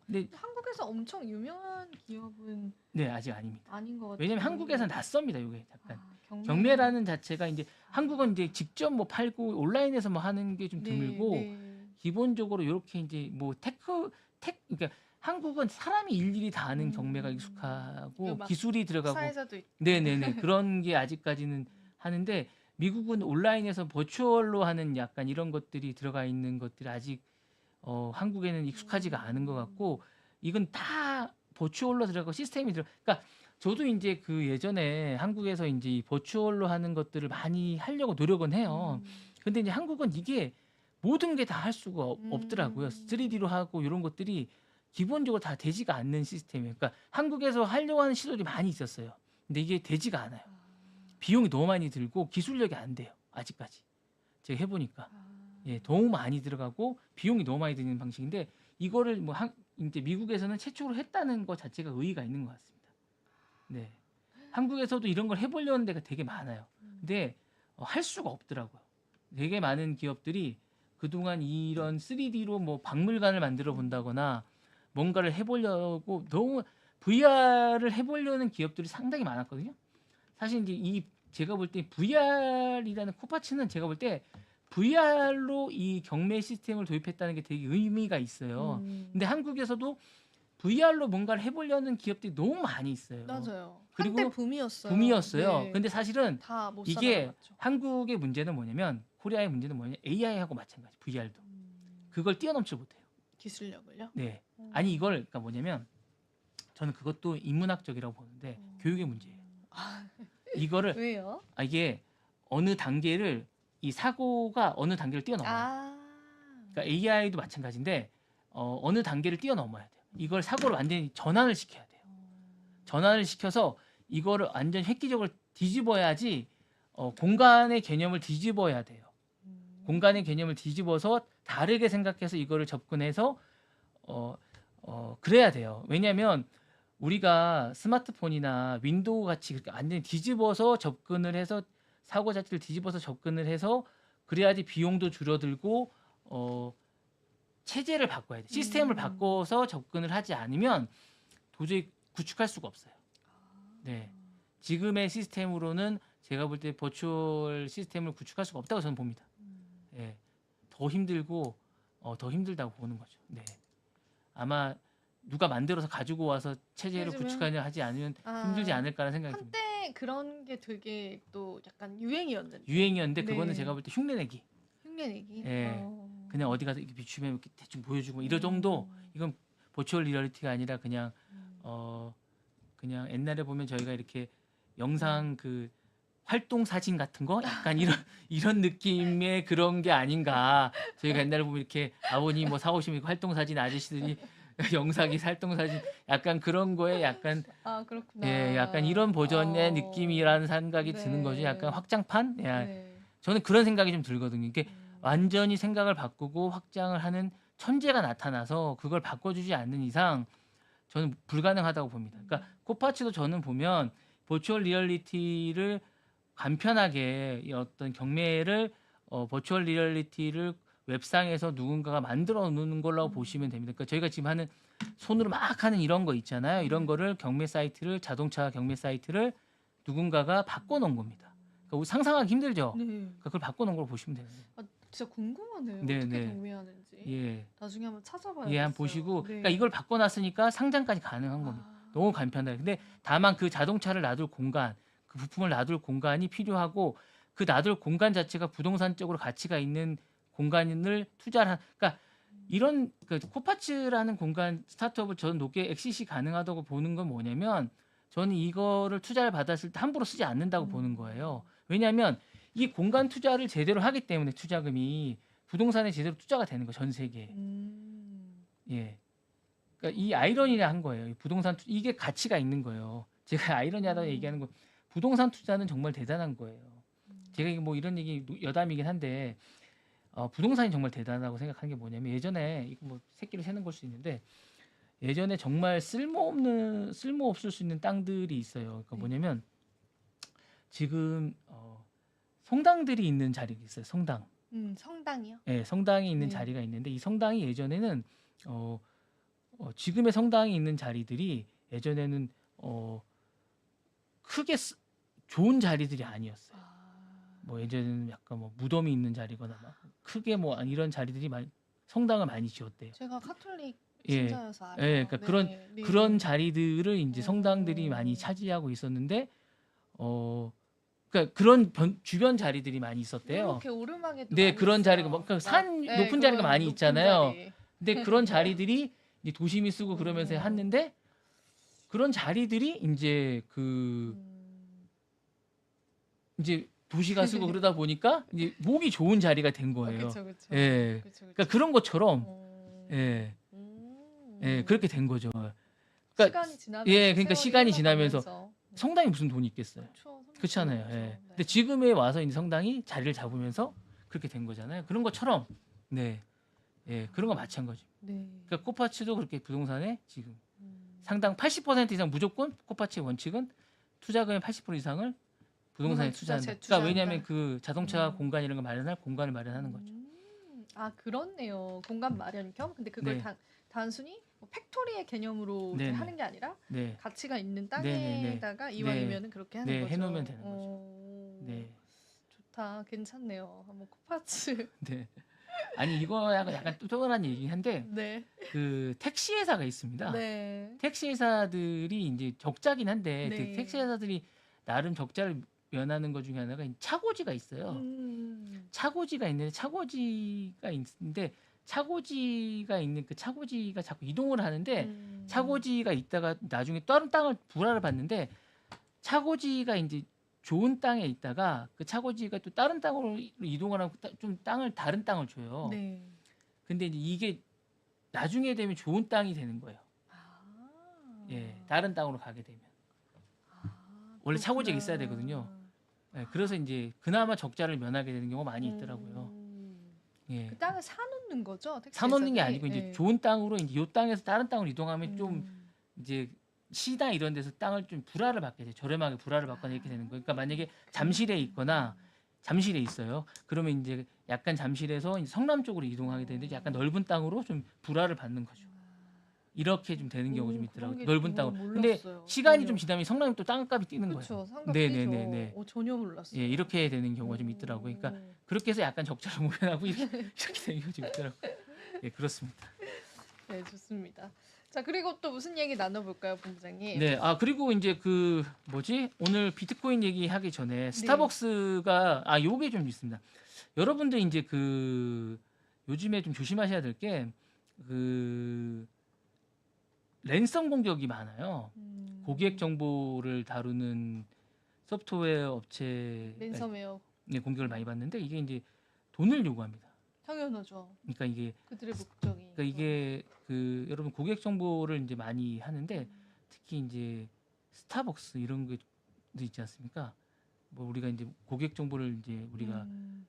근데 한국에서 엄청 유명한 기업은 네 아직 아닙니다. 아닌 것 같아요. 왜냐면 한국에선 낯섭니다. 이게 약간 아, 경매라는 자체가 이제 한국은 이제 직접 뭐 팔고 온라인에서 뭐 하는 게 좀 드물고 네. 기본적으로 이렇게 이제 뭐 그러니까 한국은 사람이 일일이 다 하는 경매가 익숙하고 막 기술이 들어가고 사회자도 있고. 네네네 그런 게 아직까지는 하는데 미국은 온라인에서 버추얼로 하는 약간 이런 것들이 들어가 있는 것들이 아직 한국에는 익숙하지가 않은 것 같고 이건 다 버추얼로 들어가고 시스템이 그러니까 저도 이제 그 예전에 한국에서 이제 이 버추얼로 하는 것들을 많이 하려고 노력은 해요. 근데 이제 한국은 이게 모든 게 다 할 수가 없더라고요. 3D로 하고 이런 것들이 기본적으로 다 되지가 않는 시스템이에요. 그러니까 한국에서 하려고 하는 시도들이 많이 있었어요. 근데 이게 되지가 않아요. 비용이 너무 많이 들고 기술력이 안 돼요. 아직까지. 제가 해보니까. 예, 너무 많이 들어가고 비용이 너무 많이 드는 방식인데 이거를 뭐 이제 미국에서는 최초로 했다는 것 자체가 의의가 있는 것 같습니다. 네. 한국에서도 이런 걸 해보려는 데가 되게 많아요. 근데 할 수가 없더라고요. 되게 많은 기업들이 그동안 이런 3D로 뭐 박물관을 만들어 본다거나 뭔가를 해보려고 너무 VR을 해보려는 기업들이 상당히 많았거든요. 사실 이제 제가 볼 때 VR이라는 코파츠는 제가 볼 때 VR로 이 경매 시스템을 도입했다는 게 되게 의미가 있어요. 근데 한국에서도 VR로 뭔가를 해보려는 기업들이 너무 많이 있어요. 맞아요. 그리고 한때 붐이었어요. 붐이었어요. 네. 근데 사실은 다 못 이게 살아남았죠. 한국의 문제는 뭐냐면 코리아의 문제는 뭐냐면 AI하고 마찬가지 VR도 그걸 뛰어넘지 못해요. 기술력을요? 네. 아니 이걸 그러니까 뭐냐면 저는 그것도 인문학적이라고 보는데 교육의 문제예요. 이거를 왜요? 이게 어느 단계를 이 사고가 어느 단계를 뛰어넘어요. 그러니까 AI도 마찬가지인데 어느 단계를 뛰어넘어야 돼요. 이걸 사고를 완전히 전환을 시켜야 돼요. 전환을 시켜서 이거를 완전 획기적으로 뒤집어야지 공간의 개념을 뒤집어야 돼요. 공간의 개념을 뒤집어서 다르게 생각해서 이거를 접근해서 그래야 돼요. 왜냐하면 우리가 스마트폰이나 윈도우 같이 그렇게 완전히 뒤집어서 접근을 해서 사고 자체를 뒤집어서 접근을 해서 그래야지 비용도 줄어들고 체제를 바꿔야 돼. 시스템을 바꿔서 접근을 하지 않으면 도저히 구축할 수가 없어요. 네. 지금의 시스템으로는 제가 볼 때 버추얼 시스템을 구축할 수가 없다고 저는 봅니다. 예, 더 힘들고 더 힘들다고 보는 거죠. 네, 아마 누가 만들어서 가지고 와서 체제를 해주면 구축하냐 하지 않으면 힘들지 아 않을까라는 생각이 듭니다. 한때 그런 게 되게 또 약간 유행이었는데. 유행이었는데 그거는 제가 네. 볼 때 흉내내기. 흉내내기. 예, 그냥 어디 가서 이렇게 비추면 이렇게 대충 보여주고 이런 정도. 이건 버추얼 리얼리티가 아니라 그냥 그냥 옛날에 보면 저희가 이렇게 영상 그 활동 사진 같은 거 약간 이런 이런 느낌의 그런 게 아닌가. 저희가 옛날에 보면 이렇게 아버님 뭐 사오시면 활동 사진 아저씨들이 영상이 활동 사진 약간 그런 거에 약간 아 그렇구나. 예, 약간 이런 버전의 느낌이라는 생각이 드는 거죠. 약간 네. 확장판? 예, 네. 저는 그런 생각이 좀 들거든요. 이게 완전히 생각을 바꾸고 확장을 하는 천재가 나타나서 그걸 바꿔주지 않는 이상 저는 불가능하다고 봅니다. 그러니까 코파치도 저는 보면 버추얼 리얼리티를 간편하게 이 어떤 경매를 버추얼 리얼리티를 웹상에서 누군가가 만들어 놓는 걸로 보시면 됩니다. 그러니까 저희가 지금 하는 손으로 막 하는 이런 거 있잖아요. 이런 거를 경매 사이트를 자동차 경매 사이트를 누군가가 바꿔 놓은 겁니다. 그러니까 우리 상상하기 힘들죠. 네. 그러니까 그걸 바꿔 놓은 걸 보시면 돼요. 아 진짜 궁금하네요. 네, 어떻게 네. 경매하는지. 예. 나중에 한번 찾아봐야겠어요. 예, 한번 보시고 네. 그러니까 이걸 바꿔 놨으니까 상장까지 가능한 겁니다. 너무 간편하게. 근데 다만 그 자동차를 놔둘 공간, 그 부품을 놔둘 공간이 필요하고 그 놔둘 공간 자체가 부동산적으로 가치가 있는 공간을 투자를 그러니까 이런 그 코파츠라는 공간 스타트업을 저는 높게 엑시시 가능하다고 보는 건 뭐냐면 저는 이거를 투자를 받았을 때 함부로 쓰지 않는다고 보는 거예요. 왜냐하면 이 공간 투자를 제대로 하기 때문에 투자금이 부동산에 제대로 투자가 되는 거 전 세계에. 예. 그러니까 이 아이러니를 한 거예요. 이 부동산 이게 가치가 있는 거예요. 제가 아이러니하다고 얘기하는 건 부동산 투자는 정말 대단한 거예요. 제가 이게 뭐 이런 얘기 여담이긴 한데 부동산이 정말 대단하다고 생각하는 게 뭐냐면 예전에 이거 뭐 새끼를 새는 걸 수 있는데 예전에 정말 쓸모없을 수 있는 땅들이 있어요. 그러니까 네. 뭐냐면 지금 성당들이 있는 자리가 있어요. 성당. 성당이요? 예, 성당이 있는 네. 자리가 있는데 이 성당이 예전에는 지금의 성당이 있는 자리들이 예전에는 크게 좋은 자리들이 아니었어요. 뭐 예전에는 약간 뭐 무덤이 있는 자리거나 막 크게 뭐 이런 자리들이 많이 성당을 많이 지었대요. 제가 카톨릭 예, 신자여서 알아요. 예, 그러니까 네. 그런 자리들을 이제 어. 성당들이 많이 차지하고 있었는데 그러니까 그런 주변 자리들이 많이 있었대요. 이렇게 오르막에 네, 그런 자리가 뭐 그러니까 산 높은 자리가 많이 있잖아요. 근데 그런 자리들이 이제 도심이 쓰고 그러면서 했는데 그런 자리들이 이제 이제 도시가 쓰고 그러다 보니까 이제 목이 좋은 자리가 된 거예요. 그렇죠. 예. 그러니까 그런 것처럼 예. 예, 그렇게 된 거죠. 그러니까 시간이 지나면서 예, 그러니까 세월이 시간이 지나면서 흘러가면서. 성당이 무슨 돈이 있겠어요. 그렇잖아요. 예. 네. 근데 지금에 와서 이제 성당이 자리를 잡으면서 그렇게 된 거잖아요. 그런 것처럼 네. 예, 그런 거 마찬가지. 네. 그러니까 코파치도 그렇게 부동산에 지금 상당 80% 이상 무조건 코파치의 원칙은 투자금의 80% 이상을 부동산에 투자한다. 그러니까 왜냐하면 그 자동차 공간 이런 거 마련할 공간을 마련하는 거죠. 아 그렇네요. 공간 마련 겸. 근데 그걸 네. 단순히 뭐 팩토리의 개념으로 이제 네네. 하는 게 아니라 네. 가치가 있는 네네네. 땅에다가 이왕이면은 그렇게 하는 네, 거죠. 해놓으면 되는 거죠. 네. 좋다. 괜찮네요. 한번 코파츠. 네. 아니 이거 약간 뚜렷한 얘기긴 한데 네. 그 택시 회사가 있습니다. 네. 택시 회사들이 이제 적자긴 한데 네. 그 택시 회사들이 나름 적자를 면하는 것 중에 하나가 차고지가 있어요. 차고지가 있는데 차고지가 있는 그 차고지가 자꾸 이동을 하는데 차고지가 있다가 나중에 다른 땅을 불화를 받는데 차고지가 이제 좋은 땅에 있다가 그 차고지가 또 다른 땅으로 이동을 하고 좀 다른 땅을 줘요. 네. 근데 이제 이게 나중에 되면 좋은 땅이 되는 거예요. 예, 다른 땅으로 가게 되면 원래 차고지가 있어야 되거든요. 예, 그래서 이제 그나마 적자를 면하게 되는 경우가 많이 있더라고요. 예. 그 땅을 사놓는 거죠? 택시 사놓는 게 회사들이? 아니고 이제 네. 좋은 땅으로 이제 이 땅에서 다른 땅으로 이동하면 좀 이제 시나 이런 데서 땅을 좀 불화를 받게 돼요. 저렴하게 불화를 받거나 이렇게 되는 거예요. 그러니까 만약에 잠실에 있거나 잠실에 있어요. 그러면 이제 약간 잠실에서 이제 성남 쪽으로 이동하게 되는데 약간 넓은 땅으로 좀 불화를 받는 거죠. 이렇게 좀 되는 경우가 좀 오, 그런 있더라고요. 게 넓은 있구나. 땅으로. 근데 몰랐어요. 시간이 전혀. 좀 지나면 성남이 또 땅값이 뛰는 거예요. 그쵸. 상가 네네네네. 뛰죠. 전혀 몰랐어요. 예, 이렇게 되는 경우가 좀 있더라고요. 그러니까 오. 그렇게 해서 약간 적자를 모면하고 이렇게 되는 경우가 좀 있더라고요. 예, 그렇습니다. 네, 좋습니다. 자, 그리고 또 무슨 얘기 나눠볼까요, 본부장님? 네, 아 그리고 이제 그 뭐지 오늘 비트코인 얘기하기 전에 스타벅스가 요게 좀 있습니다. 여러분들 이제 그 요즘에 좀 조심하셔야 될 게 그 랜섬 공격이 많아요. 고객 정보를 다루는 소프트웨어 업체가 랜섬웨어 공격을 많이 받는데 이게 이제 돈을 요구합니다. 당연하죠. 그러니까 이게 그들의 목적이. 그 여러분 고객 정보를 이제 많이 하는데 특히 이제 스타벅스 이런 게 있지 않습니까? 뭐 우리가 이제 고객 정보를 이제 우리가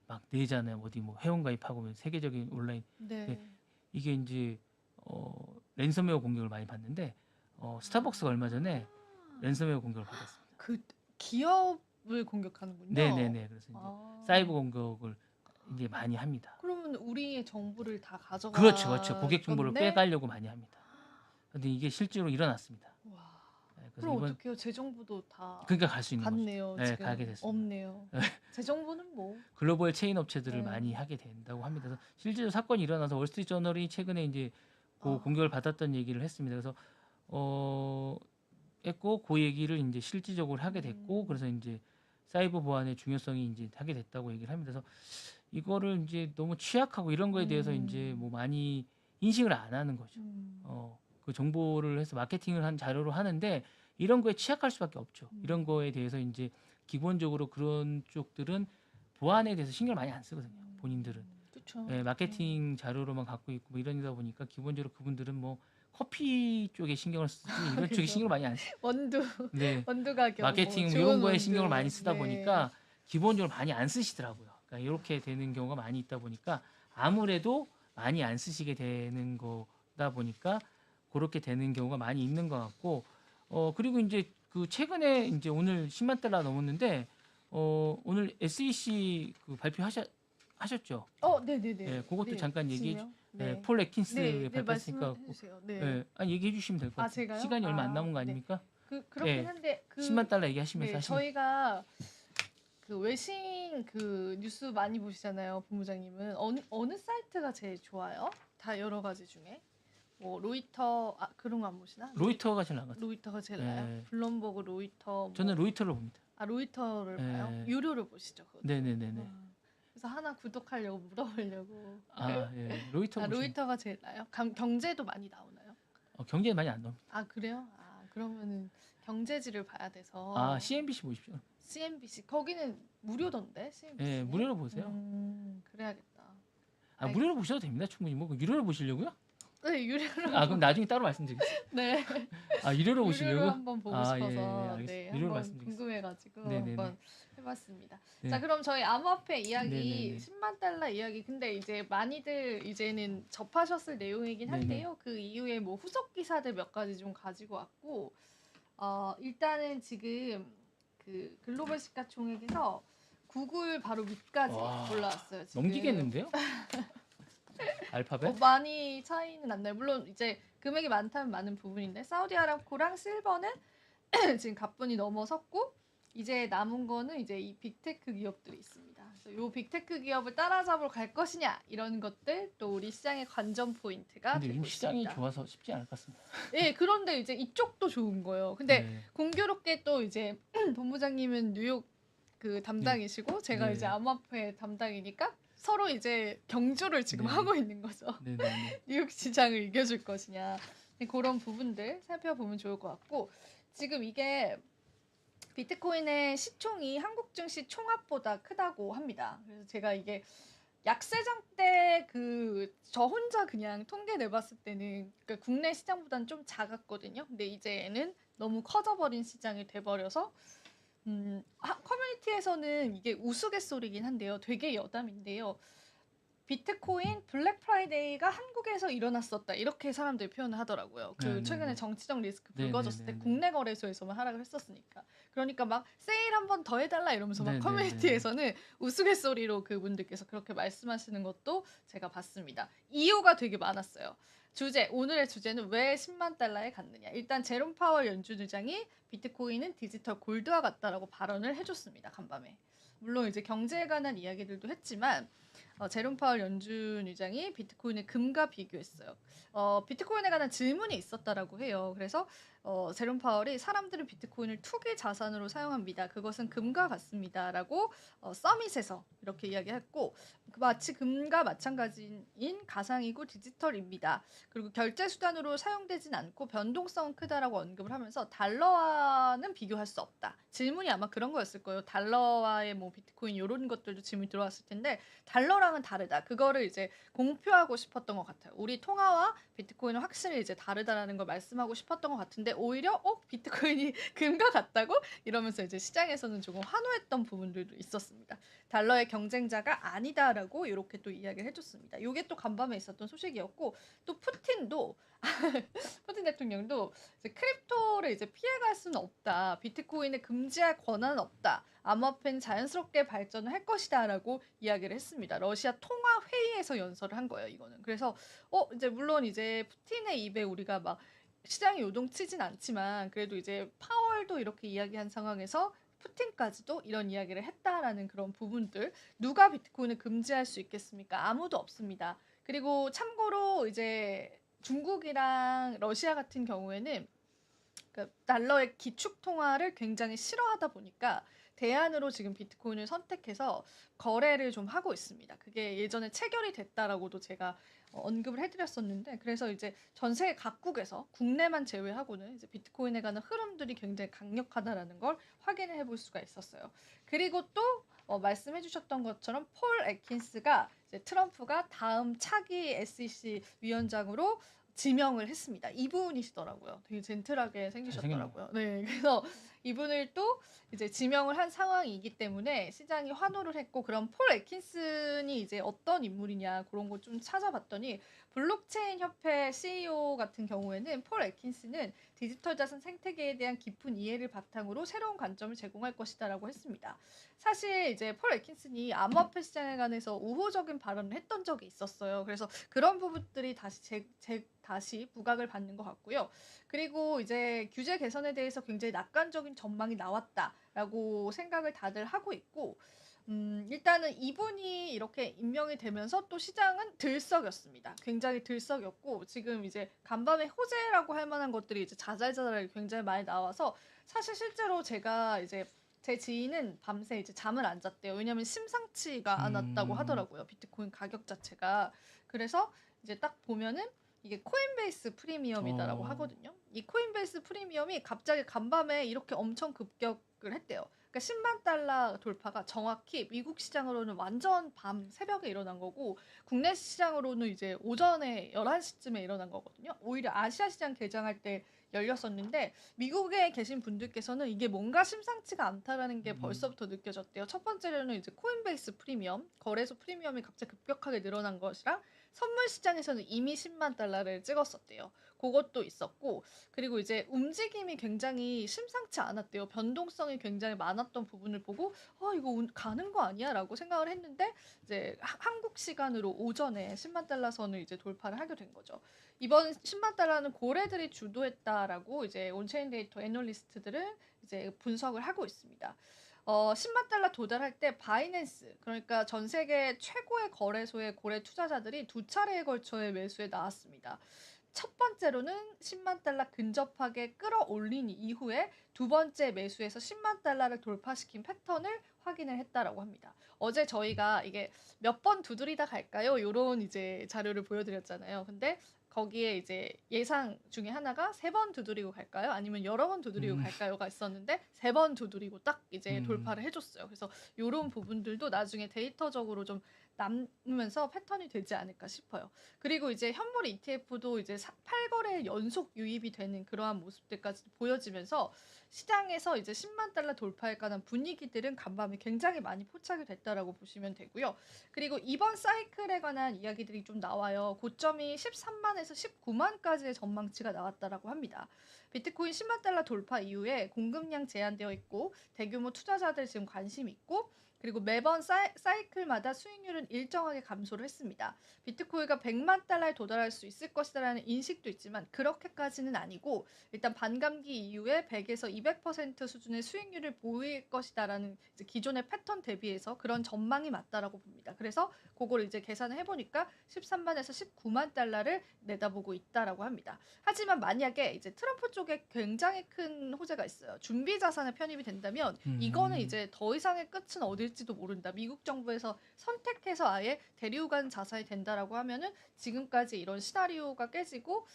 막 내잖아요. 어디 뭐 회원 가입하고 뭐 세계적인 온라인 네. 이게 이제 랜섬웨어 공격을 많이 받는데 스타벅스가 얼마 전에 랜섬웨어 공격을 받았습니다. 그 기업을 공격하는군요. 네네네. 그래서 이제 사이버 공격을 이제 많이 합니다. 그러면 우리의 정보를 다 가져가. 그렇죠, 그렇죠. 고객 정보를 건데? 빼가려고 많이 합니다. 근데 이게 실제로 일어났습니다. 와. 네, 그래서 그럼 이번 어떡해요? 제 정보도 다 그러니까 갈 수 있는 거죠. 갔네요. 네, 지금 가게 됐습니다. 없네요. 제 정보는 뭐. 글로벌 체인 업체들을 네. 많이 하게 된다고 합니다. 그래서 실제로 사건이 일어나서 월스트리트 저널이 최근에 이제 그 아. 공격을 받았던 얘기를 했습니다. 그래서 했고 그 얘기를 이제 실질적으로 하게 됐고 그래서 이제 사이버 보안의 중요성이 이제 하게 됐다고 얘기를 합니다. 그래서 이거를 이제 너무 취약하고 이런 거에 대해서 이제 뭐 많이 인식을 안 하는 거죠. 그 정보를 해서 마케팅을 한 자료로 하는데 이런 거에 취약할 수밖에 없죠. 이런 거에 대해서 이제 기본적으로 그런 쪽들은 보안에 대해서 신경을 많이 안 쓰거든요. 본인들은. 그렇죠. 예, 마케팅 자료로만 갖고 있고 뭐 이러다 보니까 기본적으로 그분들은 뭐 커피 쪽에 신경을 쓰지 이런 쪽에 신경을 많이 안 써요. 원두 네. 원두 가격 마케팅 뭐 뭐 이런 좋은 거에 원두. 신경을 많이 쓰다 네. 보니까 기본적으로 많이 안 쓰시더라고요. 그러니까 이렇게 되는 경우가 많이 있다 보니까 아무래도 많이 안 쓰시게 되는 거다 보니까 그렇게 되는 경우가 많이 있는 것 같고 그리고 이제 그 최근에 이제 오늘 10만 달러 넘었는데 오늘 SEC 그 발표하셨죠? 네네네. 네, 그것도 잠깐 얘기해 진명? 네, 폴 애킨스 발표했으니까 말씀해 주세요. 네. 네, 얘기해 주시면 될 것 같아요. 제가요? 시간이 얼마 안 남은 거 네. 아닙니까? 그렇긴 네. 한데 10만 달러 얘기하시면서 네, 하시면 저희가 그 외신 그 뉴스 많이 보시잖아요, 본부장님은. 어느 사이트가 제일 좋아요? 다 여러 가지 중에. 뭐 로이터 그런 거 안 보시나? 로이터가 제일 나은 것 같아요. 로이터가 제일 네. 나아요. 블룸버그, 로이터. 뭐. 저는 로이터를 봅니다. 로이터를 네. 봐요. 유료를 보시죠. 그것도. 네네네네. 그래서 하나 구독하려고 물어보려고. 예, 로이터 보시면 로이터가 제일 나아요. 경제도 많이 나오나요? 경제는 많이 안 나옵니다. 그래요? 그러면은 경제지를 봐야 돼서. CNBC 보십시오. CNBC 거기는 무료던데 CNBC. 네, 무료로 보세요. 그래야겠다. 무료로 보셔도 됩니다. 충분히 뭐 유료로 보시려고요? 네, 유료로. 그럼 나중에 따로 말씀드리겠습니다. 네. 유료로 보시려고? 유료로 한번 보고 싶어서 알겠습니다. 네, 유료로 한번 말씀드리겠습니다. 궁금해가지고 네네네. 한번 해봤습니다. 네. 자, 그럼 저희 암호화폐 이야기, 네네네. 10만 달러 이야기. 근데 이제 많이들 이제는 접하셨을 내용이긴 한데요. 그 이후에 뭐 후속 기사들 몇 가지 좀 가지고 왔고, 일단은 지금 그 글로벌 시가총액에서 구글 바로 밑까지 와, 올라왔어요. 지금. 넘기겠는데요? 알파벳? 많이 차이는 안 나요. 물론 이제 금액이 많다면 많은 부분인데 사우디아람코랑 실버는 지금 가뿐히 넘어섰고 이제 남은 거는 이제 이 빅테크 기업들이 있습니다. 그래서 이 빅테크 기업을 따라잡으러 갈 것이냐 이런 것들 또 우리 시장의 관전 포인트가 근데 되고 요즘 시장이 있습니다. 좋아서 쉽지 않을 것 같습니다. 네, 그런데 이제 이쪽도 좋은 거예요. 근데 네. 공교롭게 또 이제 본부장님은 뉴욕 그 담당이시고 제가 네. 이제 암호화폐 담당이니까 서로 이제 경주를 지금 네. 하고 있는 거죠. 네네. 뉴욕 시장을 이겨줄 것이냐 그런 부분들 살펴보면 좋을 것 같고 지금 이게 비트코인의 시총이 한국 증시 총합보다 크다고 합니다. 그래서 제가 이게 약세장 때 저 혼자 그냥 통계 내봤을 때는 그러니까 국내 시장보다는 좀 작았거든요. 근데 이제는 너무 커져버린 시장이 돼버려서 커뮤니티에서는 이게 우스갯소리긴 한데요. 되게 여담인데요. 비트코인 블랙 프라이데이가 한국에서 일어났었다. 이렇게 사람들이 표현을 하더라고요. 최근에 정치적 리스크 불거졌을 때 국내 거래소에서만 하락을 했었으니까. 그러니까 막 세일 한 번 더 해달라 이러면서 막 커뮤니티에서는 우스갯소리로 그분들께서 그렇게 말씀하시는 것도 제가 봤습니다. 이유가 되게 많았어요. 오늘의 주제는 왜 10만 달러에 갔느냐. 일단 제롬 파월 연준 의장이 비트코인은 디지털 골드와 같다라고 발언을 해줬습니다. 간밤에. 물론 이제 경제에 관한 이야기들도 했지만 제롬 파월 연준 의장이 비트코인을 금과 비교했어요. 비트코인에 관한 질문이 있었다라고 해요. 그래서 제롬 파월이 사람들은 비트코인을 투기 자산으로 사용합니다. 그것은 금과 같습니다라고 서밋에서 이렇게 이야기했고 마치 금과 마찬가지인 가상이고 디지털입니다. 그리고 결제 수단으로 사용되진 않고 변동성은 크다라고 언급을 하면서 달러와는 비교할 수 없다. 질문이 아마 그런 거였을 거예요. 달러와의 뭐 비트코인 이런 것들도 질문이 들어왔을 텐데 달러랑은 다르다. 그거를 이제 공표하고 싶었던 것 같아요. 우리 통화와 비트코인은 확실히 이제 다르다라는 걸 말씀하고 싶었던 것 같은데 오히려 비트코인이 금과 같다고 이러면서 이제 시장에서는 조금 환호했던 부분들도 있었습니다. 달러의 경쟁자가 아니다라고 이렇게 또 이야기를 해줬습니다. 이게 또 간밤에 있었던 소식이었고 또 푸틴 대통령도 이제 크립토를 이제 피해갈 수는 없다. 비트코인을 금지할 권한은 없다. 암호화폐는 자연스럽게 발전을 할 것이다라고 이야기를 했습니다. 러시아 통화 회의에서 연설을 한 거예요. 이거는 그래서 이제 물론 이제 푸틴의 입에 우리가 막 시장이 요동치진 않지만 그래도 이제 파월도 이렇게 이야기한 상황에서 푸틴까지도 이런 이야기를 했다라는 그런 부분들 누가 비트코인을 금지할 수 있겠습니까? 아무도 없습니다. 그리고 참고로 이제 중국이랑 러시아 같은 경우에는 그 달러의 기축 통화를 굉장히 싫어하다 보니까 대안으로 지금 비트코인을 선택해서 거래를 좀 하고 있습니다. 그게 예전에 체결이 됐다라고도 제가 언급을 해드렸었는데 그래서 이제 전 세계 각국에서 국내만 제외하고는 이제 비트코인에 관한 흐름들이 굉장히 강력하다라는 걸 확인을 해볼 수가 있었어요. 그리고 또 말씀해주셨던 것처럼 폴 애킨스가 이제 트럼프가 다음 차기 SEC 위원장으로 지명을 했습니다. 이분이시더라고요. 되게 젠틀하게 잘생겼네요. 생기셨더라고요. 네, 그래서 이분을 또 이제 지명을 한 상황이기 때문에 시장이 환호를 했고 그럼 폴 애킨슨이 이제 어떤 인물이냐 그런 거 좀 찾아봤더니 블록체인 협회 CEO 같은 경우에는 폴 애킨슨은 디지털 자산 생태계에 대한 깊은 이해를 바탕으로 새로운 관점을 제공할 것이다라고 했습니다. 사실 이제 폴 애킨슨이 암호화폐 시장에 관해서 우호적인 발언을 했던 적이 있었어요. 그래서 그런 부분들이 다시 부각을 받는 것 같고요. 그리고 이제 규제 개선에 대해서 굉장히 낙관적인 전망이 나왔다라고 생각을 다들 하고 있고, 일단은 이분이 이렇게 임명이 되면서 또 시장은 들썩였습니다. 굉장히 들썩였고, 지금 이제 간밤에 호재라고 할 만한 것들이 이제 자잘자잘하게 굉장히 많이 나와서, 사실 실제로 제가 이제 제 지인은 밤새 이제 잠을 안 잤대요. 왜냐면 심상치가 않았다고 음. 하더라고요. 비트코인 가격 자체가. 그래서 이제 딱 보면은 이게 코인베이스 프리미엄이다라고 어. 하거든요. 이 코인베이스 프리미엄이 갑자기 간밤에 이렇게 엄청 급격을 했대요. 그러니까 10만 달러 돌파가 정확히 미국 시장으로는 완전 밤 새벽에 일어난 거고 국내 시장으로는 이제 오전에 11시쯤에 일어난 거거든요. 오히려 아시아 시장 개장할 때 열렸었는데 미국에 계신 분들께서는 이게 뭔가 심상치가 않다라는 게 음. 벌써부터 느껴졌대요. 첫 번째로는 이제 코인베이스 프리미엄, 거래소 프리미엄이 갑자기 급격하게 늘어난 것이랑 선물 시장에서는 이미 10만 달러를 찍었었대요. 그것도 있었고, 그리고 이제 움직임이 굉장히 심상치 않았대요. 변동성이 굉장히 많았던 부분을 보고, 이거 가는 거 아니야? 라고 생각을 했는데, 이제 한국 시간으로 오전에 10만 달러 선을 이제 돌파를 하게 된 거죠. 이번 10만 달러는 고래들이 주도했다라고 이제 온체인 데이터 애널리스트들은 이제 분석을 하고 있습니다. 10만 달러 도달할 때 바이낸스, 그러니까 전 세계 최고의 거래소의 고래 투자자들이 두 차례에 걸쳐의 매수에 나왔습니다. 첫 번째로는 10만 달러 근접하게 끌어올린 이후에 두 번째 매수에서 10만 달러를 돌파시킨 패턴을 확인을 했다라고 합니다. 어제 저희가 이게 몇 번 두드리다 갈까요? 요런 이제 자료를 보여드렸잖아요. 근데 거기에 이제 예상 중에 하나가 세 번 두드리고 갈까요? 아니면 여러 번 두드리고 음. 갈까요가 있었는데 세 번 두드리고 딱 이제 음. 돌파를 해줬어요. 그래서 요런 부분들도 나중에 데이터적으로 좀 남으면서 패턴이 되지 않을까 싶어요. 그리고 이제 현물 ETF도 이제 8거래 연속 유입이 되는 그러한 모습들까지 보여지면서 시장에서 이제 10만 달러 돌파에 관한 분위기들은 간밤에 굉장히 많이 포착이 됐다라고 보시면 되고요. 그리고 이번 사이클에 관한 이야기들이 좀 나와요. 고점이 13만에서 19만까지의 전망치가 나왔다라고 합니다. 비트코인 10만 달러 돌파 이후에 공급량 제한되어 있고 대규모 투자자들 지금 관심 있고 그리고 매번 사이클마다 수익률은 일정하게 감소를 했습니다. 비트코인가 100만 달러에 도달할 수 있을 것이라는 인식도 있지만 그렇게까지는 아니고 일단 반감기 이후에 100에서 200% 수준의 수익률을 보일 것이다라는 이제 기존의 패턴 대비해서 그런 전망이 맞다라고 봅니다. 그래서 그걸 이제 계산을 해보니까 13만에서 19만 달러를 내다보고 있다라고 합니다. 하지만 만약에 이제 트럼프 쪽에 굉장히 큰 호재가 있어요. 준비 자산에 편입이 된다면 이거는 이제 더 이상의 끝은 어딜지도 모른다. 미국 정부에서 선택해서 아예 대류간 자산이 된다라고 하면은 지금까지 이런 시나리오가 깨지고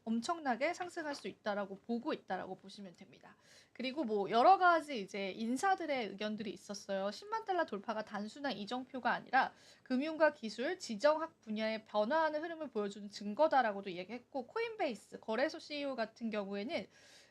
엄청나게 상승할 수 있다라고 보고 있다라고 보시면 됩니다. 그리고 뭐 여러 가지 이제 인사들의 의견들이 있었어요. 10만 달러 돌파가 단순한 이정표가 아니라 금융과 기술, 지정학 분야의 변화하는 흐름을 보여주는 증거다라고도 얘기했고 코인베이스 거래소 CEO 같은 경우에는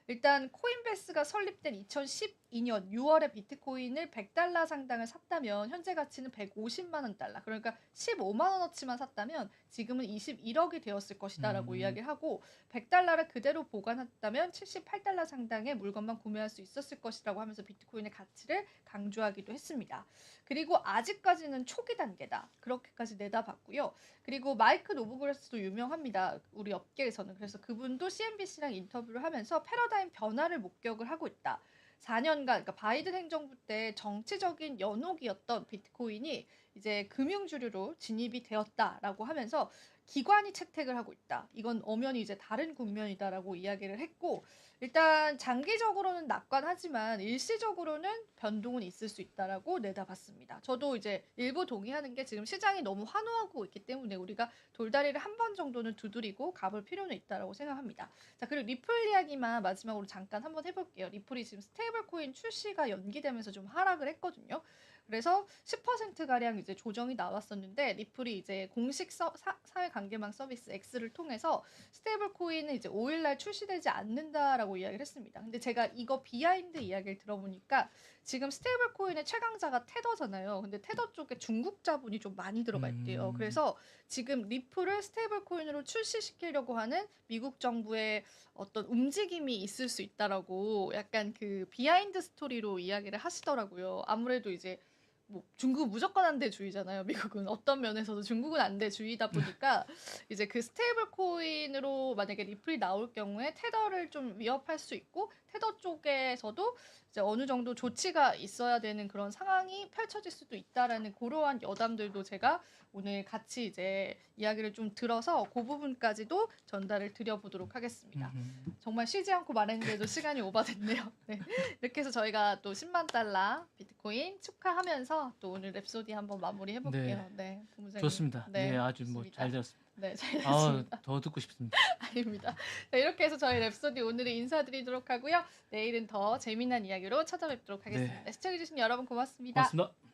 일단 코인베이스가 설립된 2012년 6월에 비트코인을 100달러 상당을 샀다면 현재 가치는 150만 원 달러. 그러니까 15만 원어치만 샀다면 지금은 21억이 되었을 것이다라고 이야기를 하고 100달러를 그대로 보관했다면 78달러 상당의 물건만 구매할 수 있었을 것이라고 하면서 비트코인의 가치를 강조하기도 했습니다. 그리고 아직까지는 초기 단계다. 그렇게까지 내다봤고요. 그리고 마이크 노브그라스도 유명합니다. 우리 업계에서는. 그래서 그분도 CNBC랑 인터뷰를 하면서 패러다임 변화를 목격을 하고 있다. 4년간 그러니까 바이든 행정부 때 정치적인 연옥이었던 비트코인이 이제 금융주류로 진입이 되었다라고 하면서 기관이 채택을 하고 있다. 이건 엄연히 이제 다른 국면이다라고 이야기를 했고 일단 장기적으로는 낙관하지만 일시적으로는 변동은 있을 수 있다라고 내다봤습니다. 저도 이제 일부 동의하는 게 지금 시장이 너무 환호하고 있기 때문에 우리가 돌다리를 한 번 정도는 두드리고 가볼 필요는 있다라고 생각합니다. 자, 그리고 리플 이야기만 마지막으로 잠깐 한번 해볼게요. 리플이 지금 스테이블 코인 출시가 연기되면서 좀 하락을 했거든요. 그래서 10%가량 이제 조정이 나왔었는데 리플이 이제 공식 사회관계망 서비스 X를 통해서 스테이블 코인은 이제 5일날 출시되지 않는다라고 이야기를 했습니다. 근데 제가 이거 비하인드 이야기를 들어보니까 지금 스테이블 코인의 최강자가 테더잖아요. 근데 테더 쪽에 중국 자본이 좀 많이 들어가 있대요. 그래서 지금 리플을 스테이블 코인으로 출시시키려고 하는 미국 정부의 어떤 움직임이 있을 수 있다라고 약간 그 비하인드 스토리로 이야기를 하시더라고요. 아무래도 이제 뭐 중국은 무조건 안대주의잖아요. 미국은 어떤 면에서도 중국은 안대주의다 보니까 이제 그 스테이블 코인으로 만약에 리플이 나올 경우에 테더를 좀 위협할 수 있고 테더 쪽에서도 이제 어느 정도 조치가 있어야 되는 그런 상황이 펼쳐질 수도 있다라는 그러한 여담들도 제가 오늘 같이 이제 이야기를 좀 들어서 그 부분까지도 전달을 드려보도록 하겠습니다. 정말 쉬지 않고 말했는데도 시간이 오버됐네요. 네. 이렇게 해서 저희가 또 10만 달러 비트코인 축하하면서 또 오늘 랩소디 한번 마무리 해볼게요. 네, 본부장님. 좋습니다. 네, 아주 뭐 좋습니다. 잘 들었습니다. 네, 잘 아, 됐습니다. 더 듣고 싶습니다. 아닙니다. 네, 이렇게 해서 저희 랩소디 오늘은 인사드리도록 하고요. 내일은 더 재미난 이야기로 찾아뵙도록 하겠습니다. 시청해주신 여러분 고맙습니다. 고맙습니다.